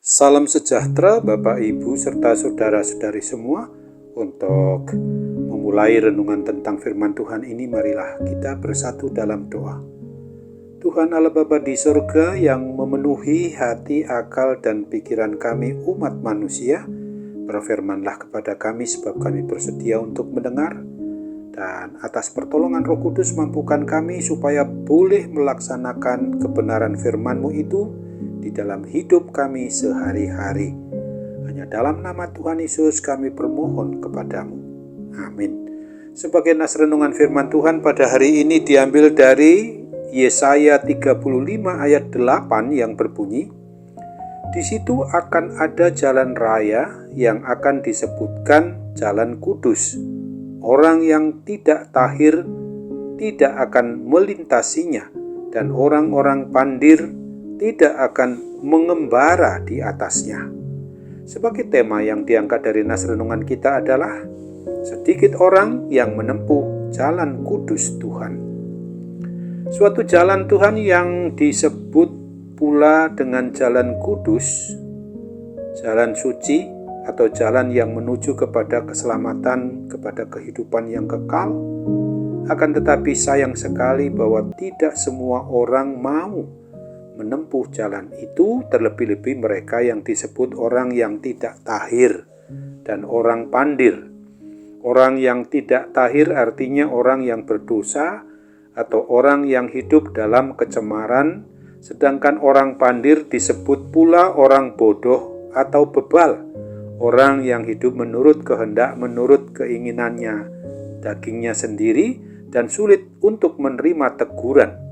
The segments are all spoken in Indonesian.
Salam sejahtera Bapak Ibu serta saudara-saudari semua. Untuk memulai renungan tentang firman Tuhan ini, marilah kita bersatu dalam doa. Tuhan Allah Bapa di surga yang memenuhi hati, akal, dan pikiran kami umat manusia, berfirmanlah kepada kami sebab kami bersedia untuk mendengar. Dan atas pertolongan Roh Kudus mampukan kami supaya boleh melaksanakan kebenaran firman-Mu itu di dalam hidup kami sehari-hari. Hanya dalam nama Tuhan Yesus kami bermohon kepadamu. Amin. Sebagai nas renungan firman Tuhan pada hari ini diambil dari Yesaya 35 ayat 8 yang berbunyi, "Di situ akan ada jalan raya yang akan disebutkan jalan kudus. Orang yang tidak tahir tidak akan melintasinya, dan orang-orang pandir tidak akan mengembara di atasnya." Sebagai tema yang diangkat dari nas renungan kita adalah sedikit orang yang menempuh jalan kudus Tuhan. Suatu jalan Tuhan yang disebut pula dengan jalan kudus, jalan suci, atau jalan yang menuju kepada keselamatan, kepada kehidupan yang kekal. Akan tetapi sayang sekali bahwa tidak semua orang mau menempuh jalan itu, terlebih-lebih mereka yang disebut orang yang tidak tahir dan orang pandir. Orang yang tidak tahir artinya orang yang berdosa atau orang yang hidup dalam kecemaran, sedangkan orang pandir disebut pula orang bodoh atau bebal, orang yang hidup menurut kehendak, menurut keinginannya, dagingnya sendiri, dan sulit untuk menerima teguran.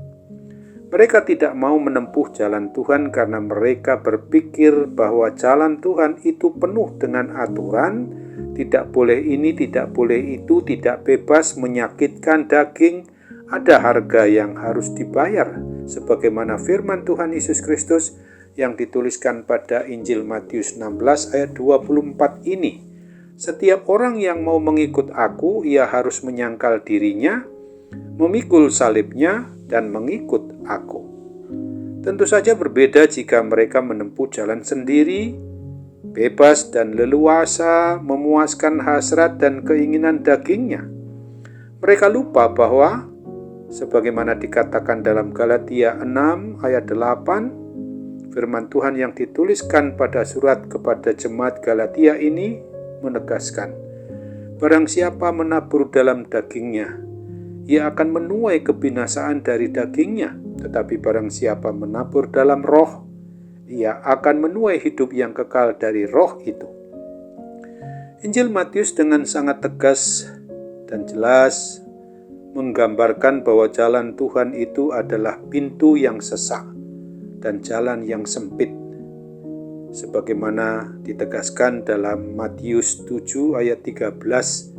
Mereka tidak mau menempuh jalan Tuhan karena mereka berpikir bahwa jalan Tuhan itu penuh dengan aturan, tidak boleh ini, tidak boleh itu, tidak bebas, menyakitkan daging, ada harga yang harus dibayar, sebagaimana firman Tuhan Yesus Kristus yang dituliskan pada Injil Matius 16 ayat 24 ini. "Setiap orang yang mau mengikut aku, ia harus menyangkal dirinya, memikul salibnya, dan mengikut aku." Tentu saja berbeda jika mereka menempuh jalan sendiri, bebas dan leluasa, memuaskan hasrat dan keinginan dagingnya. Mereka lupa bahwa sebagaimana dikatakan dalam Galatia 6 ayat 8, firman Tuhan yang dituliskan pada surat kepada jemaat Galatia ini menegaskan, "Barang siapa menabur dalam dagingnya, ia akan menuai kebinasaan dari dagingnya, tetapi barang siapa menabur dalam roh, ia akan menuai hidup yang kekal dari roh itu." Injil Matius dengan sangat tegas dan jelas menggambarkan bahwa jalan Tuhan itu adalah pintu yang sesak dan jalan yang sempit. Sebagaimana ditegaskan dalam Matius 7 ayat 13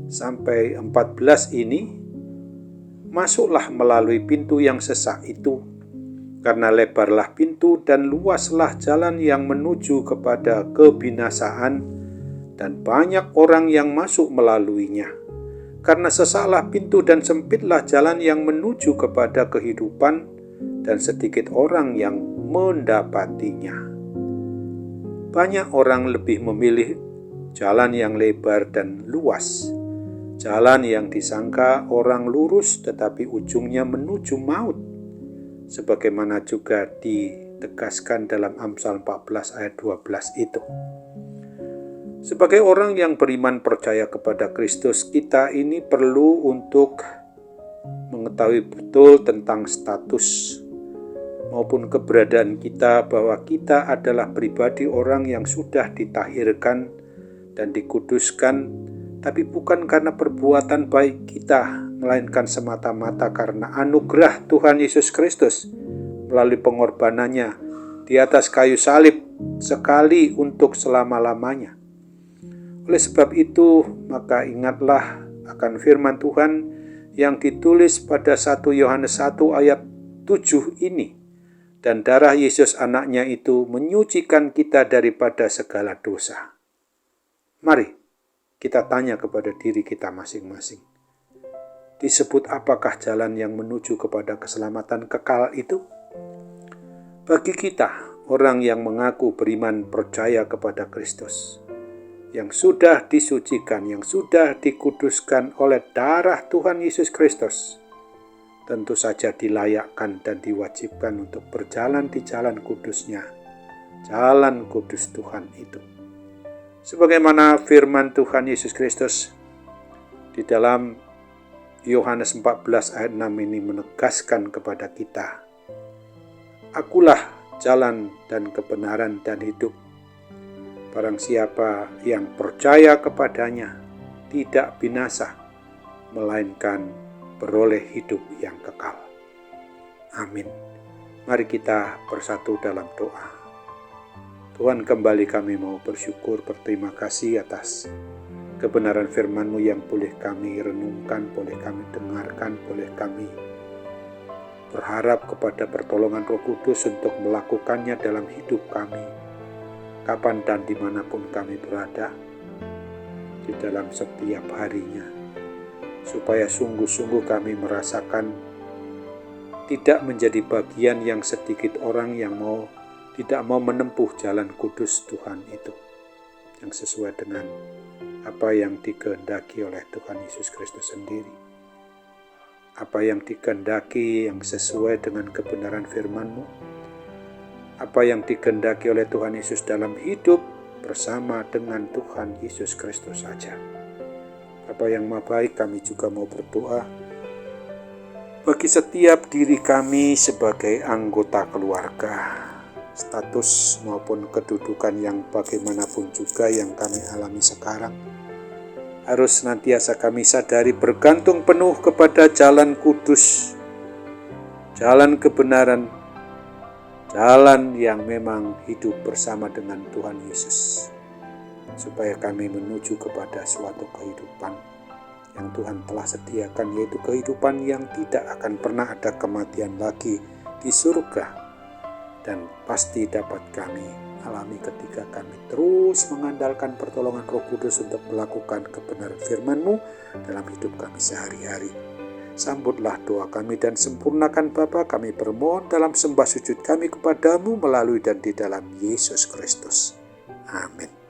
sampai 14 ini, "Masuklah melalui pintu yang sesak itu, karena lebarlah pintu dan luaslah jalan yang menuju kepada kebinasaan, dan banyak orang yang masuk melaluinya. Karena sesaklah pintu dan sempitlah jalan yang menuju kepada kehidupan, dan sedikit orang yang mendapatinya." Banyak orang lebih memilih jalan yang lebar dan luas, jalan yang disangka orang lurus tetapi ujungnya menuju maut, sebagaimana juga ditegaskan dalam Amsal 14 ayat 12 itu. Sebagai orang yang beriman percaya kepada Kristus, kita ini perlu untuk mengetahui betul tentang status maupun keberadaan kita, bahwa kita adalah pribadi orang yang sudah ditahirkan dan dikuduskan, tapi bukan karena perbuatan baik kita, melainkan semata-mata karena anugerah Tuhan Yesus Kristus melalui pengorbanannya di atas kayu salib sekali untuk selama-lamanya. Oleh sebab itu, maka ingatlah akan firman Tuhan yang ditulis pada 1 Yohanes 1 ayat 7 ini, "Dan darah Yesus anaknya itu menyucikan kita daripada segala dosa." Mari kita tanya kepada diri kita masing-masing, disebut apakah jalan yang menuju kepada keselamatan kekal itu? Bagi kita, orang yang mengaku beriman percaya kepada Kristus, yang sudah disucikan, yang sudah dikuduskan oleh darah Tuhan Yesus Kristus, tentu saja dilayakkan dan diwajibkan untuk berjalan di jalan kudusnya, jalan kudus Tuhan itu. Sebagaimana firman Tuhan Yesus Kristus di dalam Yohanes 14 ayat 6 ini menegaskan kepada kita, Akulah jalan dan kebenaran dan hidup. Barang siapa yang percaya kepadanya tidak binasa, melainkan beroleh hidup yang kekal. Amin. Mari kita bersatu dalam doa. Tuhan, kembali kami mau bersyukur, berterima kasih atas kebenaran firman-Mu yang boleh kami renungkan, boleh kami dengarkan, boleh kami berharap kepada pertolongan Roh Kudus untuk melakukannya dalam hidup kami, kapan dan dimanapun kami berada, di dalam setiap harinya, supaya sungguh-sungguh kami merasakan tidak menjadi bagian yang sedikit orang yang tidak mau menempuh jalan kudus Tuhan itu, yang sesuai dengan apa yang dikehendaki oleh Tuhan Yesus Kristus sendiri. Apa yang dikehendaki yang sesuai dengan kebenaran firman-Mu, apa yang dikehendaki oleh Tuhan Yesus dalam hidup bersama dengan Tuhan Yesus Kristus saja. Bapa yang Maha Baik, kami juga mau berdoa bagi setiap diri kami sebagai anggota keluarga, status maupun kedudukan yang bagaimanapun juga yang kami alami sekarang, harus senantiasa kami sadari bergantung penuh kepada jalan kudus, jalan kebenaran, jalan yang memang hidup bersama dengan Tuhan Yesus, supaya kami menuju kepada suatu kehidupan yang Tuhan telah sediakan, yaitu kehidupan yang tidak akan pernah ada kematian lagi di surga, dan pasti dapat kami alami ketika kami terus mengandalkan pertolongan Roh Kudus untuk melakukan kebenaran firman-Mu dalam hidup kami sehari-hari. Sambutlah doa kami dan sempurnakan Bapa, kami bermohon dalam sembah sujud kami kepadamu melalui dan di dalam Yesus Kristus. Amin.